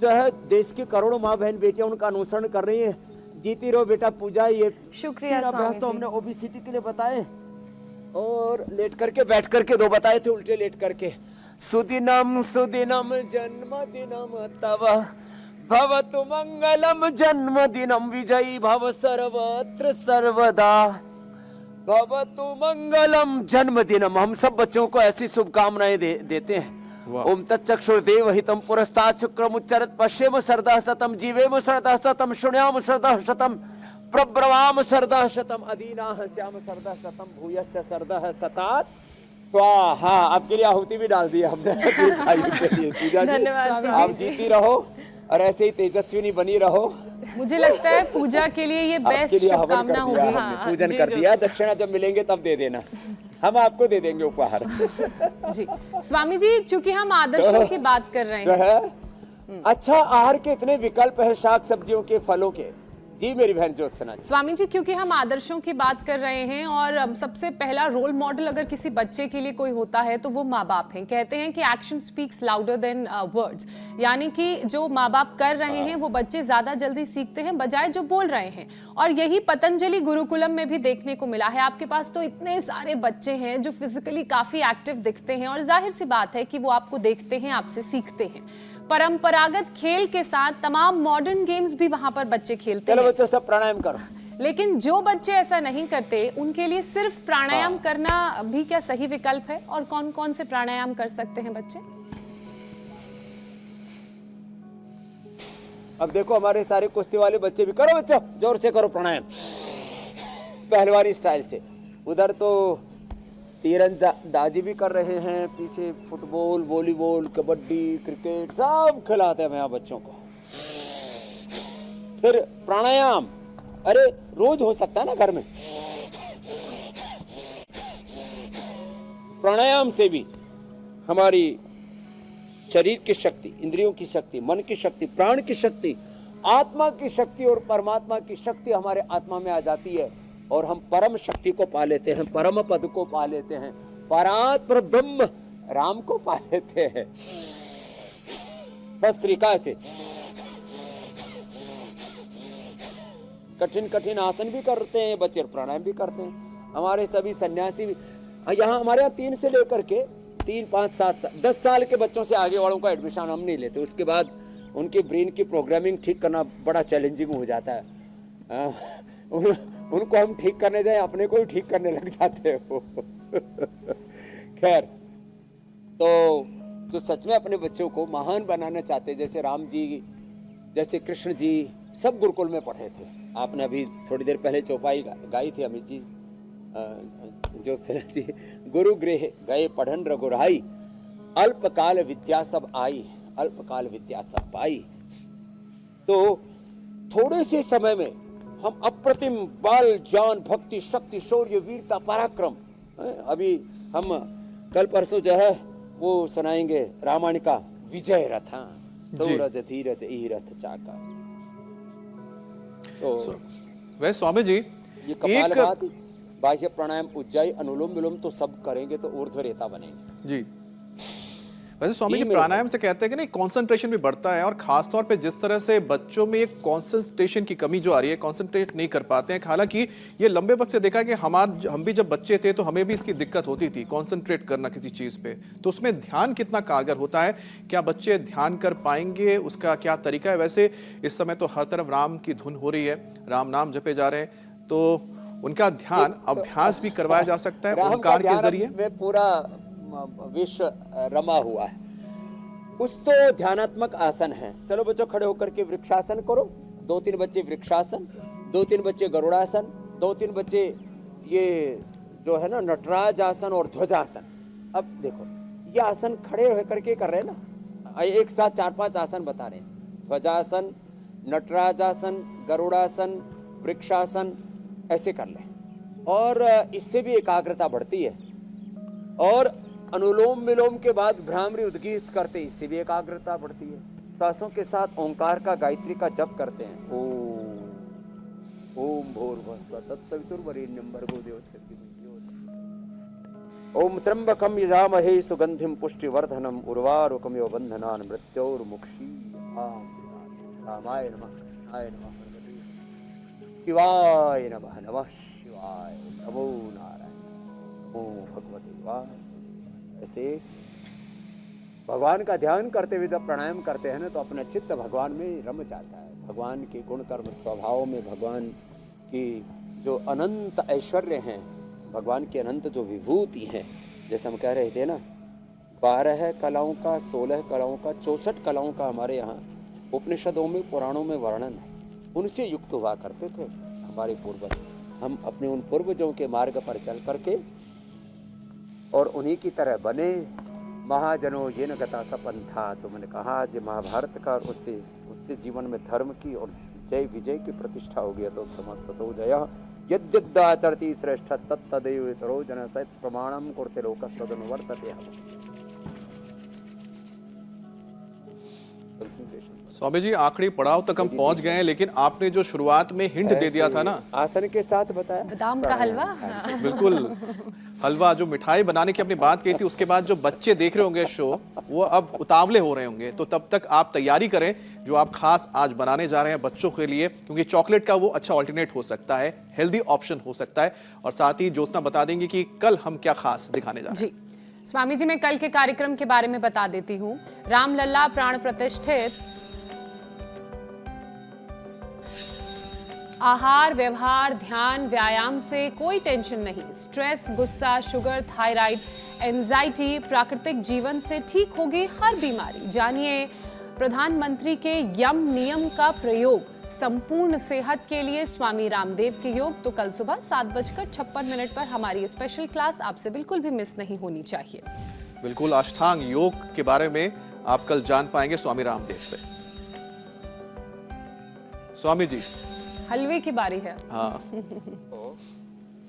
जो है देश की करोड़ों माँ बहन बेटियां उनका अनुसरण कर रही है। जीती रहो बेटा पूजा। ये शुक्रिया अभ्यास स्वामी तो जी। हमने ओबेसिटी के लिए बताए, और लेट करके, बैठ करके 2 बताए थे, उल्टे लेट करके। सुदिनम सुदिनम जन्मदिनम तव भवतु मंगलम, जन्मदिनम विजयी भव सर्वत्र सर्वदा भवतु मंगलम। जन्मदिनम, हम सब बच्चों को ऐसी शुभकामनाएं देते हैं। ओम तच्चक्षुर्देव हितम पुरस्तात् शुक्रमुच्चरत् पश्येम सरदः शतम, जीवेम सरदः शतम, शृणुयाम सरदः शतम, प्रब्रवाम सरदः शतम, अदीनाः स्याम सरदः शतम, भूयश्च सरदः शतात् स्वाहा। आपके लिए आहुति भी डाल दी हमने। पूजा जी, धन्यवाद आप जीती रहो और ऐसे ही तेजस्विनी बनी रहो। मुझे लगता है पूजा के लिए ये बेस्ट आपके लिए हवन कर शुभकामना दिया होगी। हमने, पूजन कर दिया। दक्षिणा जब मिलेंगे तब दे देना, हम आपको दे देंगे उपहार। जी स्वामी जी, चूंकि हम आदर्शों की बात कर रहे जो हैं, है अच्छा आहार के इतने विकल्प है, शाक सब्जियों के, फलों के। जी मेरी बहन ज्योत्सना जी। स्वामी जी, क्योंकि हम आदर्शों की बात कर रहे हैं और सबसे पहला रोल मॉडल अगर किसी बच्चे के लिए कोई होता है तो वो माँ बाप हैं। कहते हैं कि action speaks louder than words, यानी कि जो माँ बाप कर रहे हैं वो बच्चे ज्यादा जल्दी सीखते हैं बजाय जो बोल रहे हैं। और यही पतंजलि गुरुकुलम में भी देखने को मिला है। आपके पास तो इतने सारे बच्चे हैं जो फिजिकली काफी एक्टिव दिखते हैं, और जाहिर सी बात है कि वो आपको देखते हैं, आपसे सीखते हैं। परंपरागत खेल के साथ तमाम मॉडर्न गेम्स भी वहां पर बच्चे खेलते चलो हैं। बच्चों सब प्राणायाम करो। लेकिन जो बच्चे ऐसा नहीं करते उनके लिए सिर्फ प्राणायाम करना भी क्या सही विकल्प है? और कौन कौन से प्राणायाम कर सकते हैं बच्चे? अब देखो हमारे सारे कुश्ती वाले बच्चे भी, करो बच्चों जोर से करो प्राणायाम, पहलवानी स्टाइल से। उधर तो तीरंदाजी भी कर रहे हैं, पीछे फुटबॉल, वॉलीबॉल, कबड्डी, क्रिकेट सब खिलाते हैं यहाँ बच्चों को। फिर प्राणायाम, अरे रोज हो सकता है ना घर में। प्राणायाम से भी हमारी शरीर की शक्ति, इंद्रियों की शक्ति, मन की शक्ति, प्राण की शक्ति, आत्मा की शक्ति और परमात्मा की शक्ति हमारे आत्मा में आ जाती है, और हम परम शक्ति को पा लेते हैं, परम पद को पा लेते हैं, परात्पर ब्रह्म राम को पा लेते हैं। बस तरीका से कठिन कठिन आसन भी करते हैं बच्चे, प्राणायाम भी करते हैं। हमारे सभी सन्यासी भी यहाँ, हमारे यहाँ 3 से लेकर के 3, 5, 7, 10 साल के बच्चों से आगे वालों का एडमिशन हम नहीं लेते। उसके बाद उनकी ब्रेन की प्रोग्रामिंग ठीक करना बड़ा चैलेंजिंग हो जाता है। उनको हम ठीक करने जाए, अपने को ही ठीक करने लग जाते हो। खैर, तो जो सच में अपने बच्चों को महान बनाना चाहते, जैसे राम जी, जैसे कृष्ण जी, सब गुरुकुल में पढ़े थे। आपने अभी थोड़ी देर पहले चौपाई गाई थी अमित जी, ज्योत्सना जी। गुरु गृह गए पढ़न रघुराई, अल्पकाल विद्या सब आई, अल्पकाल विद्या सब पाई। तो थोड़े से समय में हम अप्रतिम बल, ज्ञान, भक्ति, शक्ति, शौर्य, वीरता, पराक्रम। अभी हम कल परसों जो है वो सुनाएंगे रामायण का विजय रथ। सूरज धीरज ई रथ चाका। तो वह स्वामी जी ये एक कपालभाति, बाह्य प्राणायाम, उज्जाई, अनुलोम विलोम तो सब करेंगे तो ऊर्ध्व रेता बनेंगे। जी, वैसे स्वामी जी तीन प्राणायाम से कहते हैं कि नहीं कंसंट्रेशन भी बढ़ता है, और खास तौर पे जिस तरह से बच्चों में एक कंसंट्रेशन की कमी जो आ रही है, कंसंट्रेट नहीं कर पाते हैं। हालांकि ये लंबे वक्त से देखा कि हम भी जब बच्चे थे तो हमें भी इसकी दिक्कत होती थी, कंसंट्रेट करना किसी चीज पे। तो उसमें ध्यान कितना कारगर होता है, क्या बच्चे ध्यान कर पाएंगे, उसका क्या तरीका है? वैसे इस समय तो हर तरफ राम की धुन हो रही है, राम नाम जपे जा रहे हैं, तो उनका ध्यान अभ्यास भी करवाया जा सकता है राम का ओंकार के ध्यान जरिए। में पूरा विश्व रमा हुआ है। कुछ तो ध्यानात्मक आसन है। चलो बच्चों खड़े होकर के वृक्षासन करो। 2-3 बच्चे वृक्षासन, 2-3 बच्चे गरुड़ासन, 2-3 बच्चे ये जो है ना नटराज आसन और ध्वजासन। अब देखो ये आसन खड़े होकर के कर रहे हैं ना, एक साथ 4-5 आसन बता रहे हैं। ध्वजासन, नटराजासन, गरुड़ासन, वृक्षासन, ऐसे कर लें और इससे भी एकाग्रता बढ़ती है। और अनुलोम विलोम के बाद भ्रामरी उद्गीत करते, इससे भी एकाग्रता बढ़ती है। सांसों के साथ ओंकार का, गायत्री का जप करते हैं। ओम भूर्भुवस्सुः तत्सवितुर्वरेण्यं भर्गो देवस्य धीमहि ओम त्र्यंबकं यजामहे सुगंधिं पुष्टिवर्धनम् उर्वारुकमिव बन्धनान् मृत्योर्मुक्षीयमाम्। रामाय नमः, आय नमः, शिवाय नमः, नमः शिवाय, नमो नारायण, नमो भगवते वासुदेवाय। ऐसे भगवान का ध्यान करते हुए जब प्राणायाम करते हैं ना तो अपना चित्त भगवान में रम जाता है। भगवान के गुण कर्म स्वभाव में, भगवान की जो अनंत ऐश्वर्य हैं, भगवान की अनंत जो विभूति हैं, जैसे हम कह रहे थे ना 12 कलाओं का, 16 कलाओं का, 64 कलाओं का हमारे यहाँ उपनिषदों में, पुराणों में वर्णन है। उनसे युक्त हुआ करते थे हमारे पूर्वज। हम अपने उन पूर्वजों के मार्ग पर चल करके और उन्हीं की तरह बने। महाजनों ये न गता सपंथा, जो मैंने कहा जो महाभारत का, उससे जीवन में धर्म की और जय विजय की प्रतिष्ठा हो गया। तो धर्मस्ततो जय यद्यदाचरति श्रेष्ठ तत्तदेव इतरो जन सहित प्रमाणम कुर्ते लोकस्तदनुवर्तते। स्वामी जी आखिरी पड़ाव तक हम पहुंच गए हैं, लेकिन आपने जो शुरुआत में हिंट दे दिया था ना आसन के साथ बताया, बादाम का हलवा। बिल्कुल, हलवा जो मिठाई बनाने की अपनी बात कही थी, उसके बाद जो बच्चे देख रहे होंगे शो, वो अब उतावले हो रहे होंगे। तो तब तक आप तैयारी करें जो आप खास आज बनाने जा रहे हैं बच्चों के लिए, क्योंकि चॉकलेट का वो अच्छा ऑल्टरनेट हो सकता है, हेल्दी ऑप्शन हो सकता है। और साथ ही ज्योत्सना बता देंगे कि कल हम क्या खास दिखाने जा रहे हैं। जी स्वामी जी, मैं कल के कार्यक्रम के बारे में बता देती हूँ। रामलला प्राण प्रतिष्ठित आहार, व्यवहार, ध्यान, व्यायाम से कोई टेंशन नहीं। स्ट्रेस, गुस्सा, शुगर, थायराइड, एंजाइटी, प्राकृतिक जीवन से ठीक होगी हर बीमारी। जानिए प्रधानमंत्री के यम नियम का प्रयोग संपूर्ण सेहत के लिए, स्वामी रामदेव के योग। तो कल सुबह 7:56 पर हमारी स्पेशल क्लास आपसे बिल्कुल भी मिस नहीं होनी चाहिए। बिल्कुल, अष्टांग योग के बारे में आप कल जान पाएंगे स्वामी रामदेव से। स्वामी जी हलवे की बारी है। हाँ, तो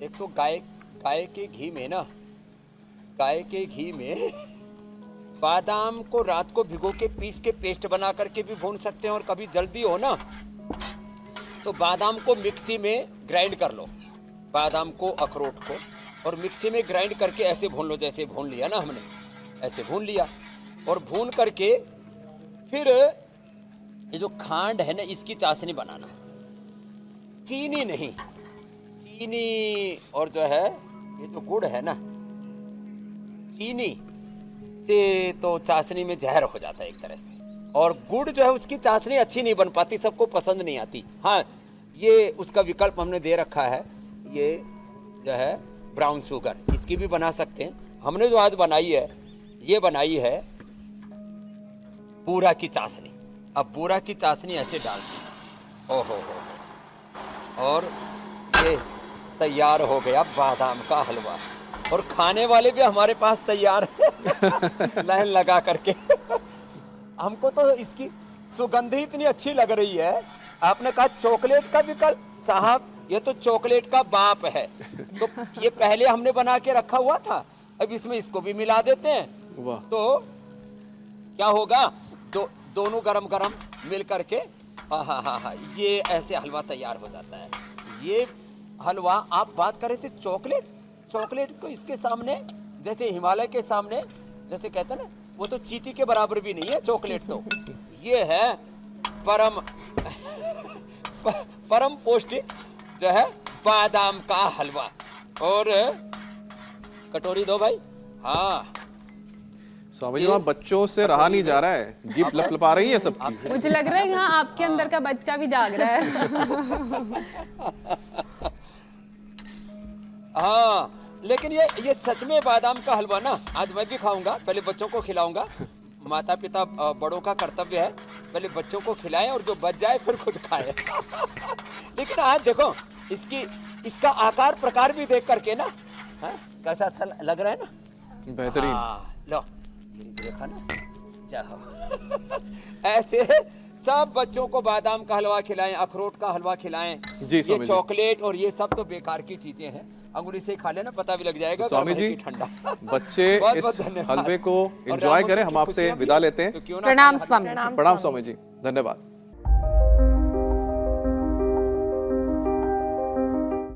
एक तो गाय के घी में ना, गाय के घी में बादाम को रात को भिगो के पीस के पेस्ट बना करके भी भून सकते हैं। और कभी जल्दी हो ना तो बादाम को मिक्सी में ग्राइंड कर लो, बादाम को, अखरोट को, और मिक्सी में ग्राइंड करके ऐसे भून लो, जैसे भून लिया ना हमने, ऐसे भून लिया। और भून करके फिर ये जो खांड है ना, इसकी चाशनी बनाना। चीनी नहीं, चीनी और जो है ये जो गुड़ है ना, चीनी से तो चाशनी में जहर हो जाता है एक तरह से। और गुड़ जो है उसकी चाशनी अच्छी नहीं बन पाती, सबको पसंद नहीं आती। हाँ, ये उसका विकल्प हमने दे रखा है, ये जो है ब्राउन शुगर, इसकी भी बना सकते हैं। हमने जो आज बनाई है, ये बनाई है बूरा की चाशनी। अब बूरा की चाशनी ऐसे डालती, ओहो हो, और ये तैयार हो गया बादाम का हलवा। और खाने वाले भी हमारे पास तैयार है लाइन लगा करके। हमको तो इसकी सुगंध ही इतनी अच्छी लग रही है। आपने कहा चॉकलेट का विकल्प, साहब ये तो चॉकलेट का बाप है। तो ये पहले हमने बना के रखा हुआ था, अब इसमें इसको भी मिला देते हैं। वाह। तो क्या होगा, दोनों गरम गरम मिल करके हाँ हाँ हाँ हाँ, ये ऐसे हलवा तैयार हो जाता है। ये हलवा आप बात कर रहे थे चॉकलेट, चॉकलेट को इसके सामने, जैसे हिमालय के सामने, जैसे कहते हैं ना, वो तो चींटी के बराबर भी नहीं है चॉकलेट तो। ये है परम परम पौष्टिक जो है बादाम का हलवा। और कटोरी दो भाई। हाँ स्वामी जी, वहाँ बच्चों से रहा नहीं जा रहा है, जीप लपलपा रही है सबकी। मुझे लग रहा है यहाँ आपके अंदर का बच्चा भी जाग रहा है। हाँ, लेकिन ये सच में बादाम का हलवा ना, आज मैं भी खाऊंगा, पहले बच्चों को खिलाऊंगा। माता पिता बड़ों का कर्तव्य है पहले बच्चों को खिलाएं और जो बच जाए फिर खुद खाए। लेकिन आज देखो इसका आकार प्रकार भी देख करके ना, हाँ, कैसा अच्छा लग रहा है ना। बेहतरीन। लो धीरे धीरे खाना चाहो। ऐसे सब बच्चों को बादाम का हलवा खिलाएं, अखरोट का हलवा खिलाएं। जी, ये स्वामी जी। चॉकलेट और ये सब तो बेकार की चीजें हैं, अंगुली से खा लेना, पता भी लग जाएगा स्वामी जी, ठंडा। बच्चे बहुत-बहुत इस धन्यवाद। हलवे को और एंजॉय राम करें, की हम आपसे खुशियां भी विदा लेते हैं। तो क्यों ना प्रणाम खाना- स्वामी जी। प्रणाम स्वामी जी, धन्यवाद।